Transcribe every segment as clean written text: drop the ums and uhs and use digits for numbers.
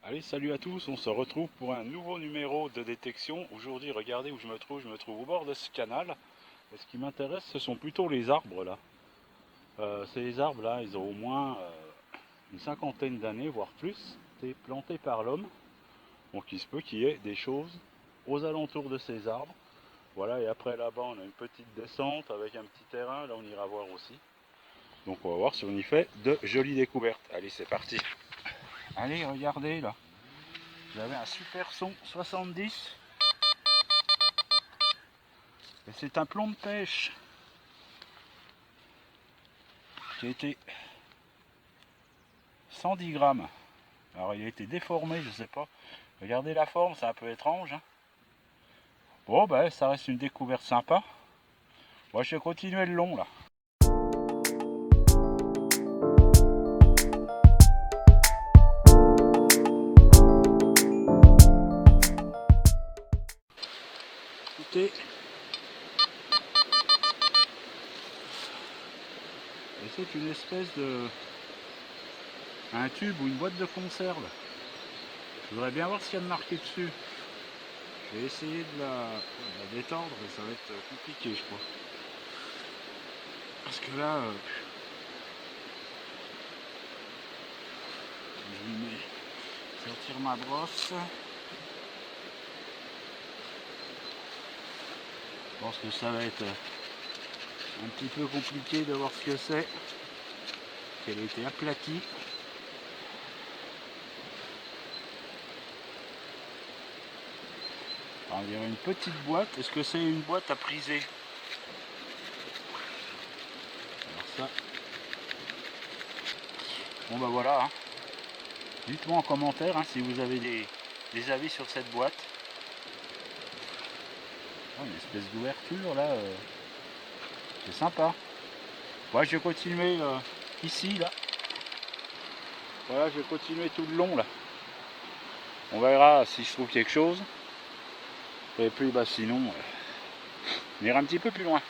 Allez, salut à tous, on se retrouve pour un nouveau numéro de détection. Aujourd'hui, regardez où je me trouve au bord de ce canal. Et ce qui m'intéresse, ce sont plutôt les arbres là. Ces arbres là, ils ont au moins une cinquantaine d'années, voire plus, été plantés par l'homme. Donc il se peut qu'il y ait des choses aux alentours de ces arbres. Voilà, et après là-bas, on a une petite descente avec un petit terrain, là on ira voir aussi. Donc on va voir si on y fait de jolies découvertes. Allez, c'est parti. Allez, regardez là. J'avais un super son 70 et c'est un plomb de pêche qui a été 110 grammes. Alors il a été déformé, je sais pas. Regardez la forme, c'est un peu étrange. Hein. Bon ben ça reste une découverte sympa. Moi je vais continuer le long là. Écoutez. Et c'est une espèce de... un tube ou une boîte de conserve. Je voudrais bien voir ce qu'il y a de marqué dessus. Je vais essayer de la détendre, mais ça va être compliqué je crois. Parce que là, je lui mets sortir ma brosse. Je pense que ça va être un petit peu compliqué de voir ce que c'est. Qu'elle a été aplatie. Alors, il y a une petite boîte. Est-ce que c'est une boîte à priser? Alors ça. Bon bah voilà. Hein. Dites-moi en commentaire hein, si vous avez des avis sur cette boîte. Oh, une espèce d'ouverture là. C'est sympa. Moi je vais continuer ici là. Voilà, je vais continuer tout le long là. On verra si je trouve quelque chose. Et puis bah sinon, on ira un petit peu plus loin.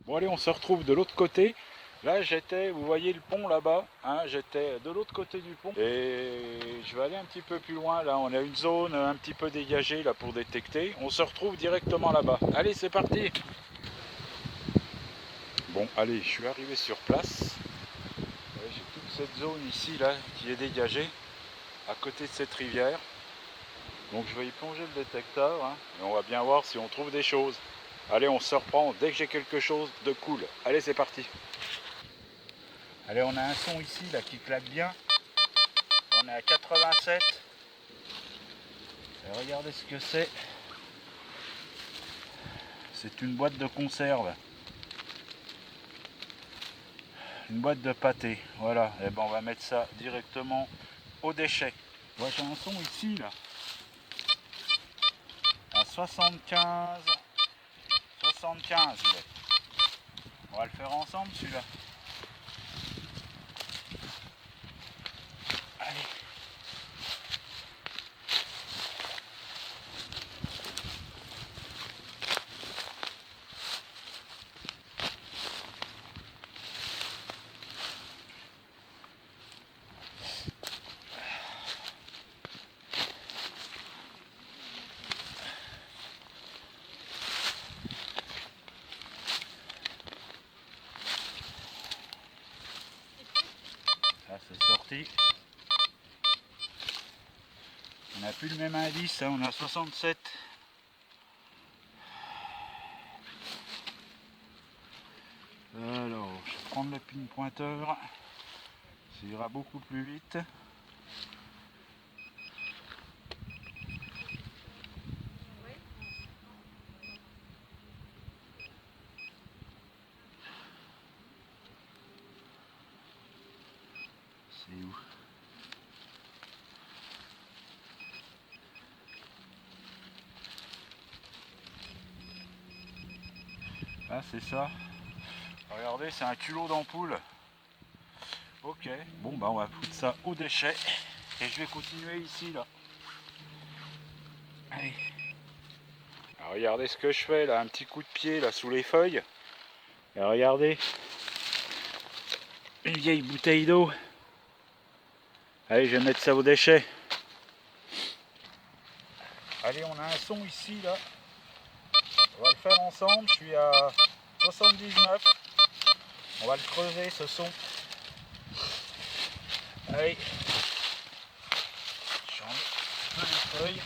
Bon allez, on se retrouve de l'autre côté. Là j'étais, vous voyez le pont là-bas, hein, j'étais de l'autre côté du pont et je vais aller un petit peu plus loin. Là on a une zone un petit peu dégagée là pour détecter. On se retrouve directement là-bas. Allez, c'est parti. Bon allez, je suis arrivé sur place. J'ai toute cette zone ici là qui est dégagée à côté de cette rivière. Donc je vais y plonger le détecteur hein, et on va bien voir si on trouve des choses. Allez, on se reprend dès que j'ai quelque chose de cool. Allez, c'est parti. Allez, on a un son ici là qui claque bien. On est à 87. Et regardez ce que c'est. C'est une boîte de conserve. Une boîte de pâté. Voilà. Et ben on va mettre ça directement au déchet. Moi j'ai un son ici là. À 75. 75 il est. On va le faire ensemble celui-là. Allez. Ça c'est sorti. On n'a plus le même indice, hein, on a 67. Alors, je vais prendre le pin pointeur. Ça ira beaucoup plus vite. C'est où? Ah, c'est ça. Regardez, c'est un culot d'ampoule. Ok, bon bah on va foutre ça au déchet. Et je vais continuer ici là. Allez. Alors Regardez ce que je fais là, un petit coup de pied là sous les feuilles. Et regardez, une vieille bouteille d'eau. Allez, je vais mettre ça aux déchets. Allez, on a un son ici là. On va le faire ensemble. Je suis à 79. On va le creuser ce son. Allez. J'en ai plein les feuilles.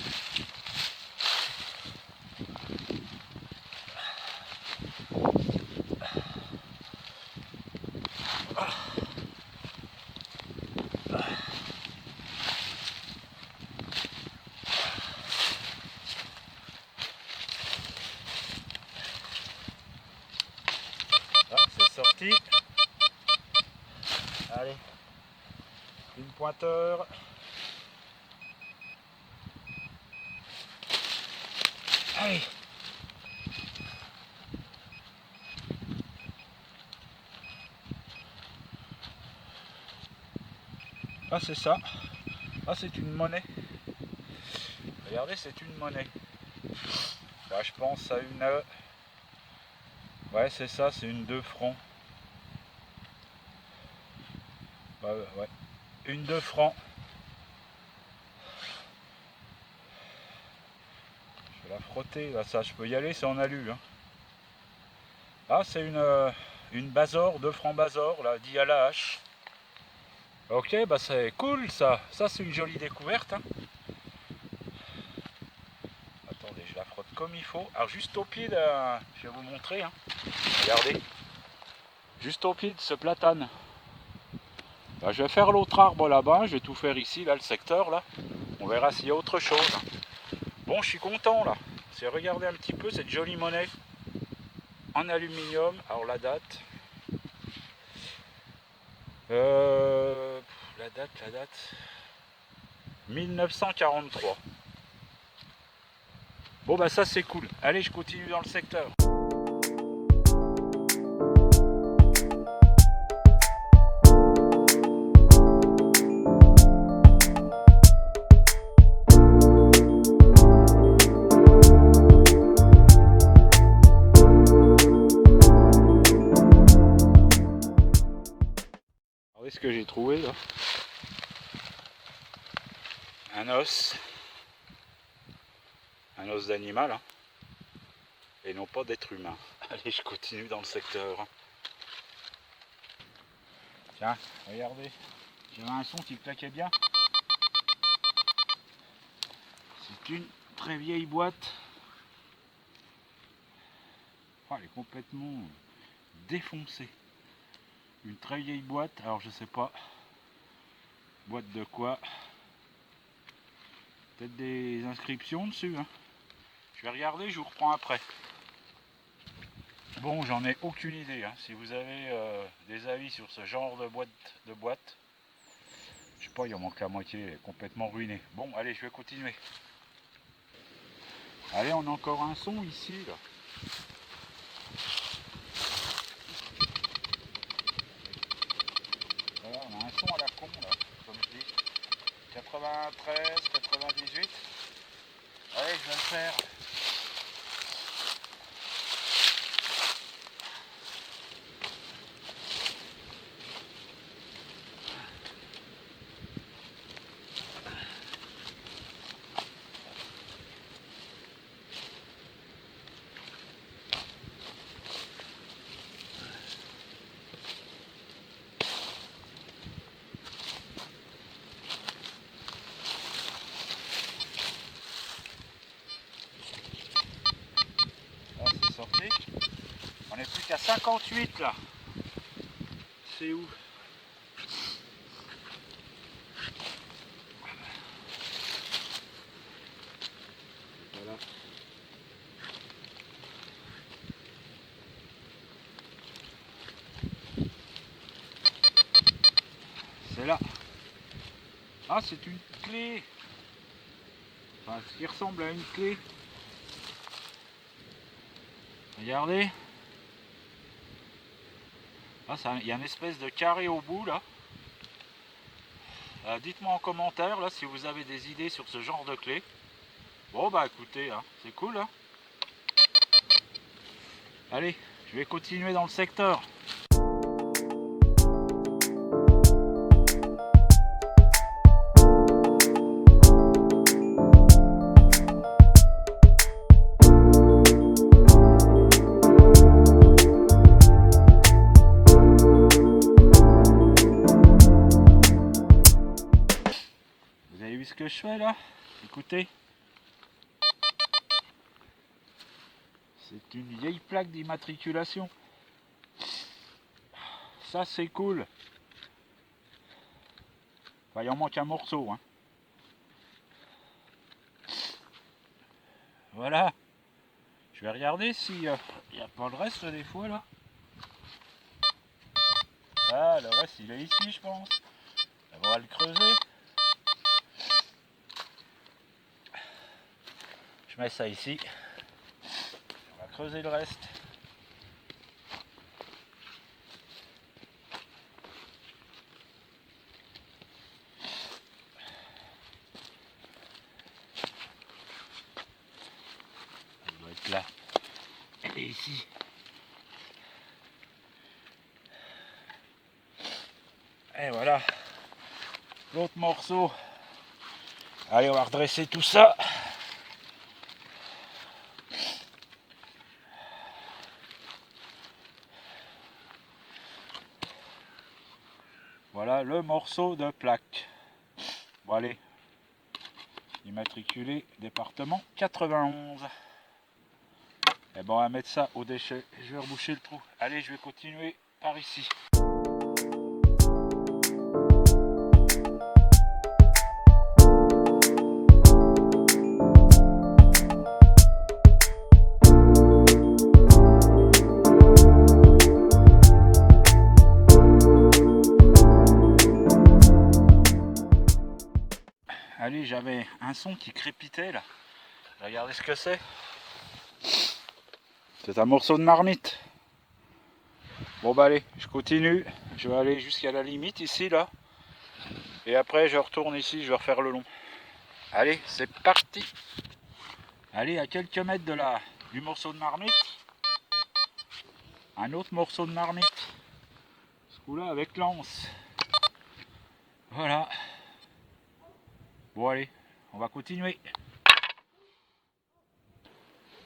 Ah, c'est sorti. Allez. Une pointeur. Allez. Ah, c'est ça. Ah, c'est une monnaie. Regardez, c'est une monnaie. Là, je pense à une... Ouais, c'est ça, c'est une 2 francs. Ouais. Une 2 francs. Je vais la frotter, là, ça, je peux y aller, c'est en alu. Hein. Ah, c'est une Bazor, 2 francs Bazor, là, dit à la hache. Ok, bah c'est cool ça. Ça, c'est une jolie découverte. Hein. Attendez, je la frotte comme il faut. Alors, juste au pied de... Je vais vous montrer. Hein. Regardez. Juste au pied de ce platane. Là, je vais faire l'autre arbre là-bas. Je vais tout faire ici, là, le secteur, là. On verra s'il y a autre chose. Bon, je suis content, là. C'est regarder un petit peu cette jolie monnaie en aluminium. Alors, la date... la date... 1943. Bon bah ça c'est cool. Allez, je continue dans le secteur. Regardez ce que j'ai trouvé là. Un os d'animal, hein, et non pas d'être humain. Allez, je continue dans le secteur. Tiens, regardez, j'avais un son qui claquait bien. C'est une très vieille boîte. Oh, elle est complètement défoncée. Une très vieille boîte, alors je sais pas, boîte de quoi. Peut-être des inscriptions dessus. Hein. Je vais regarder, je vous reprends après. Bon, j'en ai aucune idée. Hein. Si vous avez des avis sur ce genre de boîte, je sais pas, il en manque la moitié, elle est complètement ruinée. Bon, allez, je vais continuer. Allez, on a encore un son ici, là. Voilà, on a un son à la con, là, comme je dis. 93, 98. Allez, je vais le faire. Là, c'est sorti. On est plus qu'à 58 là. C'est où? Voilà. C'est là. Ah, c'est une clé. Enfin, ce qui ressemble à une clé. Regardez. Ah, il y a une espèce de carré au bout là. Dites-moi en commentaire là si vous avez des idées sur ce genre de clé. Bon bah écoutez, hein, c'est cool. Hein. Allez, je vais continuer dans le secteur. Vous avez vu ce que je fais là? Écoutez. C'est une vieille plaque d'immatriculation. Ça c'est cool. Enfin, il en manque un morceau. Hein. Voilà. Je vais regarder s'il n'y a pas le reste des fois là. Ah, le reste il est ici je pense. On va le creuser. Je mets ça ici. On va creuser le reste. Elle doit être là. Elle est ici. Et voilà. L'autre morceau. Allez, on va redresser tout ça. Voilà le morceau de plaque. Bon allez, immatriculé département 91. Et bon on va mettre ça au déchet. Je vais reboucher le trou. Allez, je vais continuer par ici. Allez, j'avais un son qui crépitait là. Regardez ce que c'est. C'est un morceau de marmite. Bon bah allez, je continue. Je vais aller jusqu'à la limite ici là. Et après je retourne ici, je vais refaire le long. Allez, c'est parti. Allez, à quelques mètres de là, du morceau de marmite. Un autre morceau de marmite. Ce coup-là avec l'anse. Voilà. Bon allez, on va continuer.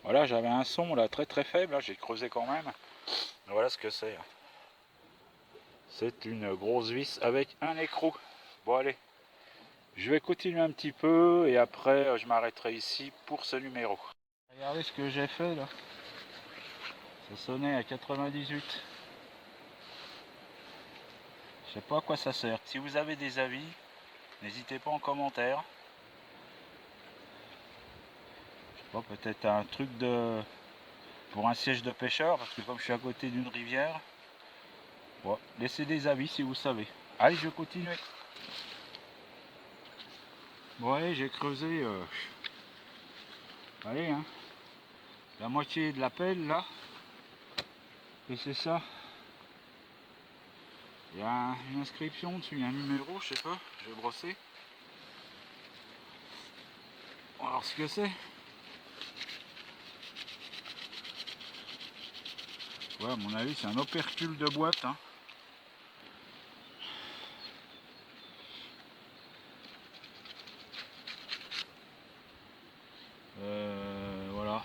Voilà, j'avais un son là très très faible, là j'ai creusé quand même. Voilà ce que c'est. C'est une grosse vis avec un écrou. Bon allez, je vais continuer un petit peu et après je m'arrêterai ici pour ce numéro. Regardez ce que j'ai fait là. Ça sonnait à 98. Je sais pas à quoi ça sert. Si vous avez des avis, n'hésitez pas en commentaire. Je sais pas, peut-être un truc de pour un siège de pêcheur, parce que comme je suis à côté d'une rivière, bon, laissez des avis si vous savez. Allez, je vais continuer. Bon allez, j'ai creusé allez hein, la moitié de la pelle là. Et c'est ça. Il y a une inscription dessus, il y a un numéro, je sais pas, je vais brosser. On va voir ce que c'est. Ouais, à mon avis, c'est un opercule de boîte. Hein. Voilà.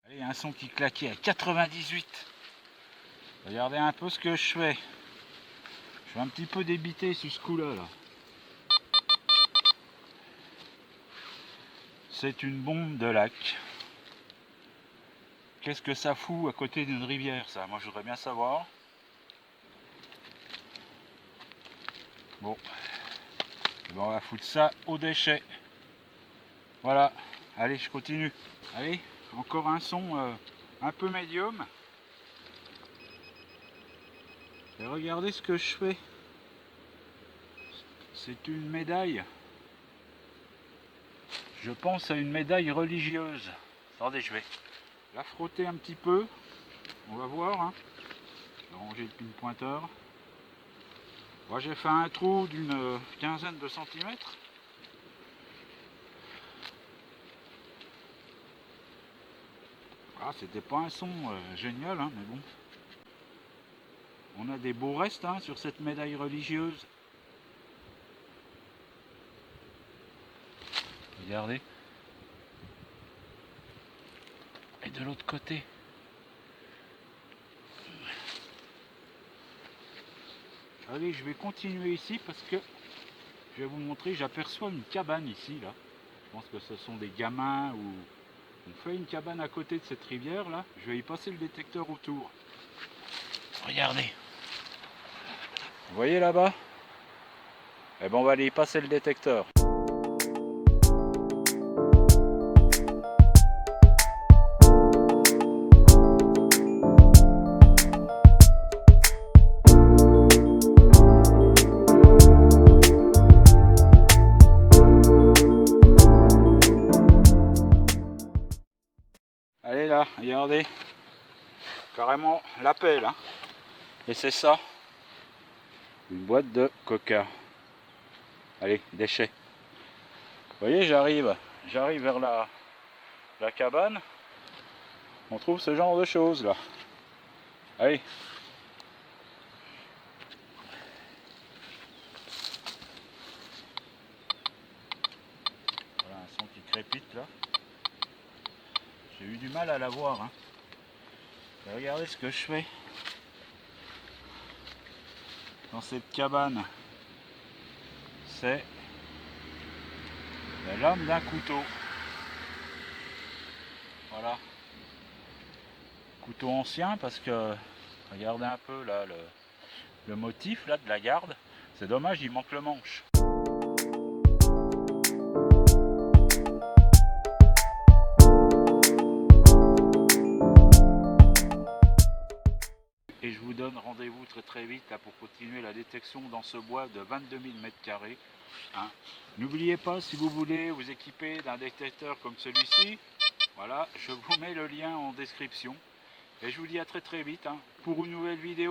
Allez, il y a un son qui claquait à 98. Regardez un peu ce que je fais. Je suis un petit peu débité sur ce coup-là. Là. C'est une bombe de lac. Qu'est-ce que ça fout à côté d'une rivière, ça? Moi, je voudrais bien savoir. Bon. Et ben, on va foutre ça au déchet. Voilà. Allez, je continue. Allez, encore un son un peu médium. Et regardez ce que je fais. C'est une médaille. Je pense à une médaille religieuse. Attendez, je vais la frotter un petit peu. On va voir. Hein. Je vais ranger le pin pointeur. Moi j'ai fait un trou d'une quinzaine de centimètres. Ah, c'était pas un son génial, hein, mais bon. On a des beaux restes hein, sur cette médaille religieuse. Regardez. Et de l'autre côté. Allez, je vais continuer ici parce que je vais vous montrer, j'aperçois une cabane ici, là. Je pense que ce sont des gamins ou... On fait une cabane à côté de cette rivière, là. Je vais y passer le détecteur autour. Regardez. Vous voyez là-bas? Eh ben, on va aller y passer le détecteur. Allez là, regardez, carrément la pelle, hein. Et c'est ça, une boîte de coca. Allez, déchets. Vous voyez, j'arrive vers la cabane, on trouve ce genre de choses là. Allez. Voilà un son qui crépite là. J'ai eu du mal à la voir, hein. Et regardez ce que je fais dans cette cabane. C'est la lame d'un couteau. Voilà. Couteau ancien parce que regardez un peu là le motif là de la garde. C'est dommage, il manque le manche. Et je vous donne rendez-vous très vite là, pour continuer la détection dans ce bois de 22 000 m². Hein. N'oubliez pas, si vous voulez vous équiper d'un détecteur comme celui-ci, voilà, je vous mets le lien en description. Et je vous dis à très vite hein, pour une nouvelle vidéo.